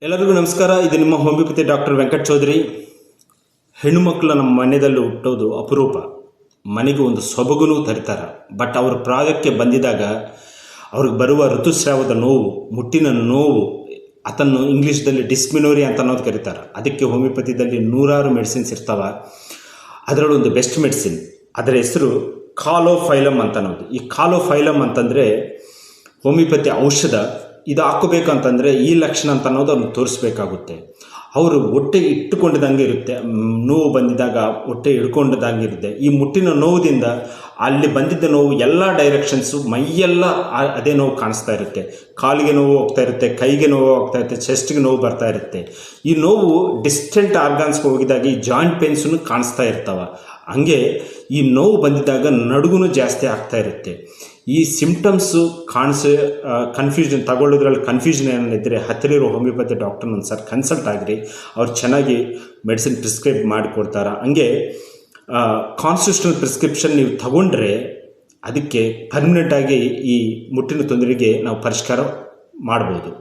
ಎಲ್ಲರಿಗೂ ನಮಸ್ಕಾರ. ಇದು ನಿಮ್ಮ ಹೋಮಿಯೋಪತಿ ಡಾಕ್ಟರ್ ವೆಂಕಟ್ ಚೌಧರಿ. ಹೆಣ್ಣು ಮಕ್ಕಳು ನಮ್ಮ ಮನೆಯಲ್ಲಿ ಹುಟ್ಟೋದು ಅಪರೂಪ. ಮನೆಗೆ ಒಂದು ಸೊಬಗುನೂ ತರ್ತಾರೆ. ಬಟ್ ಅವ್ರ ಪ್ರಾಯಕ್ಕೆ ಬಂದಿದಾಗ ಅವ್ರಿಗೆ ಬರುವ ಋತುಸ್ರಾವದ ನೋವು, ಮುಟ್ಟಿನ ನೋವು, ಅದನ್ನು ಇಂಗ್ಲೀಷ್ದಲ್ಲಿ ಡಿಸ್ಮಿನೋರಿ ಅಂತ ಅನ್ನೋದು ಕರೀತಾರೆ. ಅದಕ್ಕೆ ಹೋಮಿಯೋಪತಿದಲ್ಲಿ ನೂರಾರು ಮೆಡಿಸಿನ್ಸ್ ಇರ್ತಾವೆ. ಅದರಲ್ಲೊಂದು ಬೆಸ್ಟ್ ಮೆಡಿಸಿನ್, ಅದರ ಹೆಸರು ಕಾಲೋಫೈಲಮ್ ಅಂತ ಅನ್ನೋದು. ಈ ಕಾಲೋಫೈಲಮ್ ಅಂತಂದರೆ ಹೋಮಿಯೋಪತಿ ಔಷಧ. ಇದು ಹಾಕೋಬೇಕಂತಂದರೆ ಈ ಲಕ್ಷಣ ಅಂತ ಅನ್ನೋದು ಅವ್ನು ತೋರಿಸ್ಬೇಕಾಗುತ್ತೆ. ಅವರು ಹೊಟ್ಟೆ ಇಟ್ಟುಕೊಂಡಿದ್ದಂಗೆ ಇರುತ್ತೆ. ನೋವು ಬಂದಿದ್ದಾಗ ಹೊಟ್ಟೆ ಹಿಡ್ಕೊಂಡಿದ್ದಂಗೆ ಇರುತ್ತೆ. ಈ ಮುಟ್ಟಿನ ನೋವುದಿಂದ ಅಲ್ಲಿ ಬಂದಿದ್ದ ನೋವು ಎಲ್ಲ ಡೈರೆಕ್ಷನ್ಸು, ಮೈಯೆಲ್ಲ ಅದೇ ನೋವು ಕಾಣಿಸ್ತಾ ಇರುತ್ತೆ. ಕಾಲಿಗೆ ನೋವು ಹೋಗ್ತಾ ಇರುತ್ತೆ, ಕೈಗೆ ನೋವು ಹೋಗ್ತಾ ಇರುತ್ತೆ, ಚೆಸ್ಟ್ಗೆ ನೋವು ಬರ್ತಾ ಇರುತ್ತೆ. ಈ ನೋವು ಡಿಸ್ಟೆಂಟ್ ಆರ್ಗಾನ್ಸ್ಗೆ ಹೋಗಿದಾಗ ಈ ಜಾಯಿಂಟ್ ಪೇನ್ಸನ್ನು ಕಾಣಿಸ್ತಾ ಇರ್ತಾವೆ. ಹಂಗೆ ಈ ನೋವು ಬಂದಿದ್ದಾಗ ನಡುಗೂ ಜಾಸ್ತಿ ಆಗ್ತಾ ಇರುತ್ತೆ. ಈ ಸಿಂಪ್ಟಮ್ಸು ಕನ್ಫ್ಯೂಷನ್ ತಗೊಳ್ಳೋದ್ರಲ್ಲಿ ಕನ್ಫ್ಯೂಷನ್ ಏನಿದ್ದರೆ ಹತ್ತಿರ ಇರೋ ಹೋಮಿಯೋಪತಿ ಡಾಕ್ಟರ್ನ ಒಂದು ಸರ್ ಕನ್ಸಲ್ಟ್ ಆಗಿರಿ. ಅವ್ರು ಚೆನ್ನಾಗಿ ಮೆಡಿಸಿನ್ ಪ್ರಿಸ್ಕ್ರೈಬ್ ಮಾಡಿಕೊಡ್ತಾರೆ. ಹಂಗೆ ಕಾನ್ಸ್ಟಿಟ್ಯೂಷನಲ್ ಪ್ರಿಸ್ಕ್ರಿಪ್ಷನ್ ನೀವು ತಗೊಂಡ್ರೆ ಅದಕ್ಕೆ ಪರ್ಮನೆಂಟಾಗಿ ಈ ಮುಟ್ಟಿನ ತೊಂದರೆಗೆ ನಾವು ಪರಿಷ್ಕಾರ ಮಾಡ್ಬೋದು.